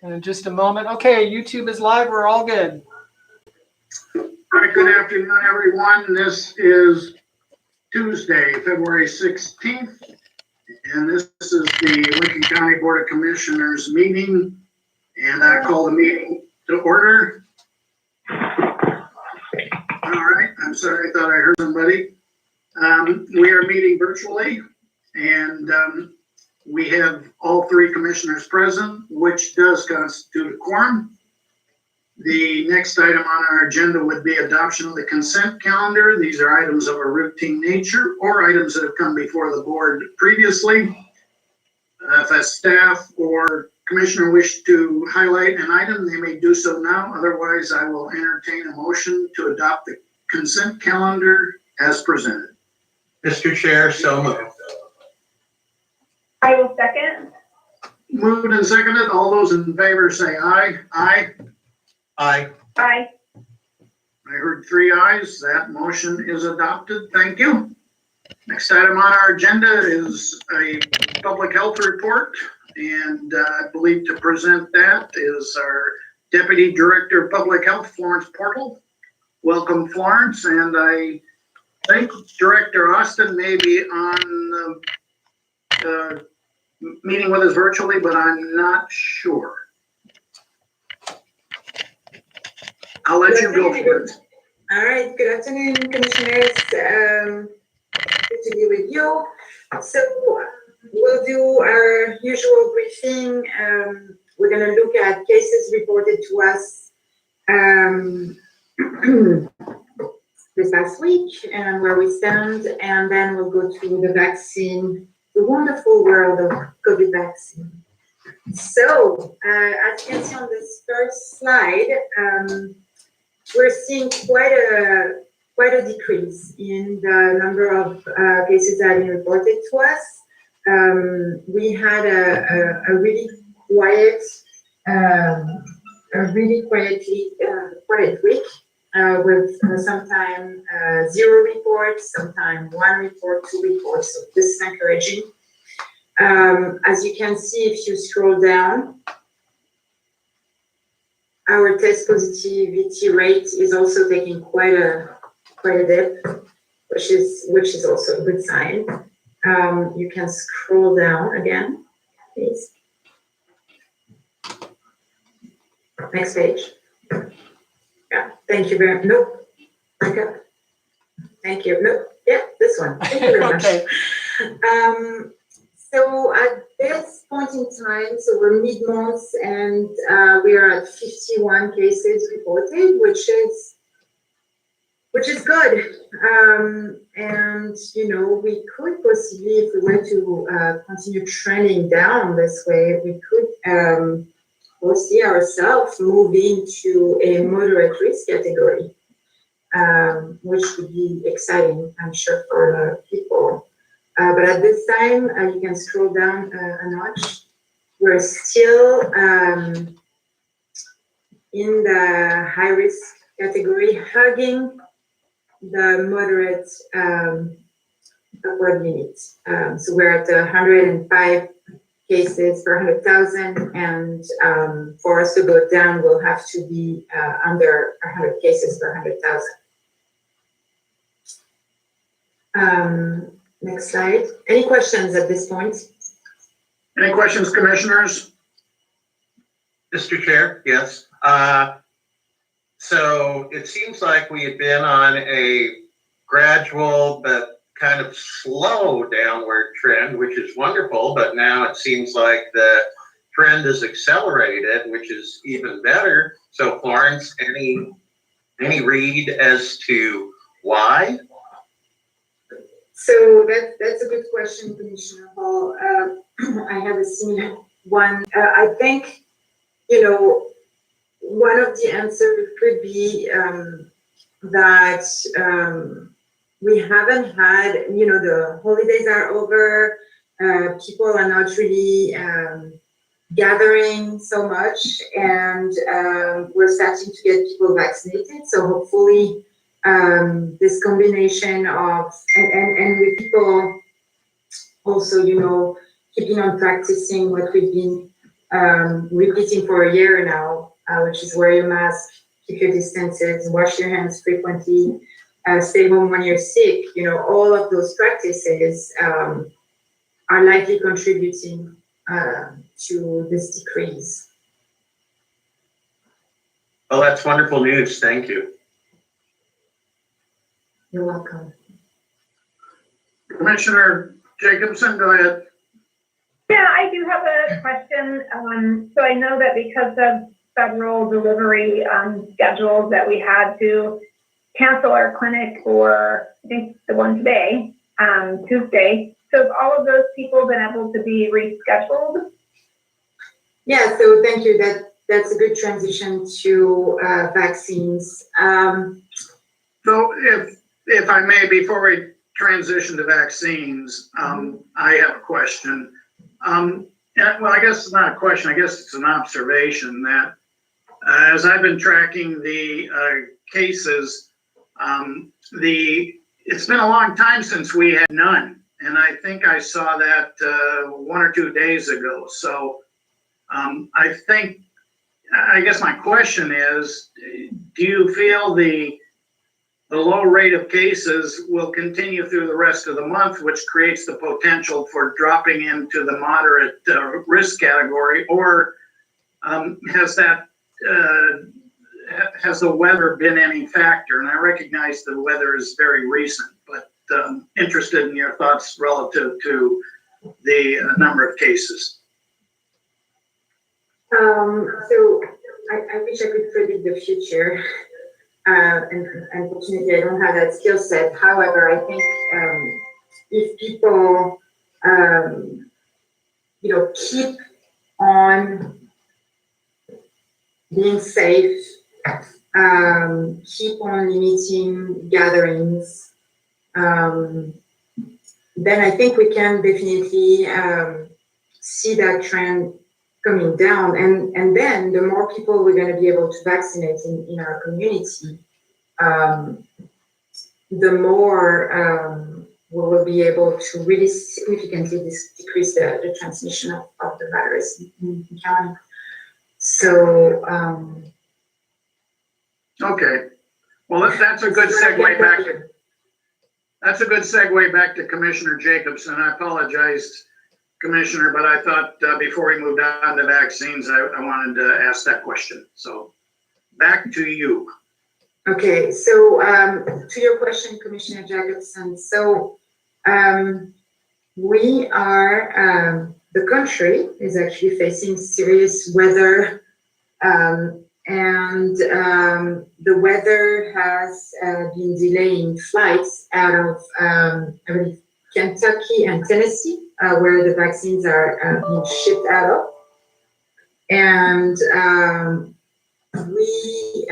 And in just a moment. Okay, YouTube is live. We're all good. All right, good afternoon, everyone. This is Tuesday, February 16th, and this is the Lincoln County Board of Commissioners meeting, and I call the meeting to order. All right, I'm sorry, I thought I heard somebody. We are meeting virtually, and we have all three commissioners present, which does constitute a quorum. The next item on our agenda would be adoption of the consent calendar. These are items of a routine nature or items that have come before the board previously. If a staff or commissioner wish to highlight an item, they may do so now. Otherwise, I will entertain a motion to adopt the consent calendar as presented. Mr. Chair, so moved. I will second. Moved and seconded. All those in favor say aye. Aye. Aye. Aye. I heard 3 ayes. That motion is adopted. Thank you. Next item on our agenda is a public health report, and I believe to present that is our Deputy Director of Public Health, Florence Portal. Welcome, Florence, and I think Director Austin may be on the meeting with us virtually, but I'm not sure. I'll let you go first. All right, good afternoon, commissioners. Good to be with you. So we'll do our usual briefing. We're going to look at cases reported to us this past week and where we stand, and then we'll go to the vaccine, the wonderful world of COVID vaccine. So as you can see on this first slide, we're seeing quite a decrease in the number of cases that have been reported to us. We had a really quiet, quiet week with sometime 0 reports, sometime 1 report, 2 reports. So this is encouraging. As you can see, if you scroll down, our test positivity rate is also taking quite a dip, which is also a good sign. You can scroll down again, please. Next page. Yeah, thank you very much. Nope. Back up. Thank you. Nope. Yeah, this one. Thank you very much. Okay. So at this point in time, so we're mid-month and we are at 51 cases reported, which is good. And you know, we could possibly, if we were to continue trending down this way, we could foresee ourselves move into a moderate risk category, which would be exciting, I'm sure, for people. But at this time, you can scroll down a notch. We're still in the high risk category, hugging the moderate upward limit. So we're at 105 cases per 100,000, and for us to go down, we'll have to be under 100 cases per 100,000. Next slide. Any questions at this point? Any questions, commissioners? Mr. Chair, yes. So it seems like we had been on a gradual but kind of slow downward trend, which is wonderful, but now it seems like the trend is accelerated, which is even better. So Florence, any read as to why? So that's a good question, Commissioner Hall. I have a similar one. I think, you know, one of the answers could be that we haven't had, you know, the holidays are over, people are not really gathering so much, and we're starting to get people vaccinated. So hopefully this combination of, and with people also, you know, keeping on practicing what we've been repeating for a year now, which is wear your mask, keep your distances, wash your hands frequently, stay home when you're sick, all of those practices are likely contributing to this decrease. Well, that's wonderful news. Thank you. You're welcome. Commissioner Jacobson, go ahead. Yeah, I do have a question. So I know that because of federal delivery schedules that we had to cancel our clinic for, I think, the one today, Tuesday. So have all of those people been able to be rescheduled? Yeah, so thank you. That's a good transition to vaccines. So if I may, before we transition to vaccines, I have a question. Well, I guess it's not a question, I guess it's an observation that as I've been tracking the cases, it's been a long time since we had none. And I think I saw that 1 or 2 days ago. So I guess my question is, do you feel the low rate of cases will continue through the rest of the month, which creates the potential for dropping into the moderate risk category, or has the weather been any factor? And I recognize the weather is very recent, but interested in your thoughts relative to the number of cases. So I wish I could predict the future. And unfortunately, I don't have that skill set. However, I think if people, keep on being safe, keep on limiting gatherings, then I think we can definitely see that trend coming down, and then the more people we're going to be able to vaccinate in our community, the more we will be able to really significantly decrease the transmission of the virus in the county. So Okay, well that's a good segue back to. That's a good segue back to Commissioner Jacobson. I apologize, Commissioner, but I thought before we moved on to vaccines, I wanted to ask that question. So back to you. Okay, so to your question, Commissioner Jacobson, so we are, the country is actually facing serious weather, and the weather has been delaying flights out of Kentucky and Tennessee, where the vaccines are being shipped out of. And we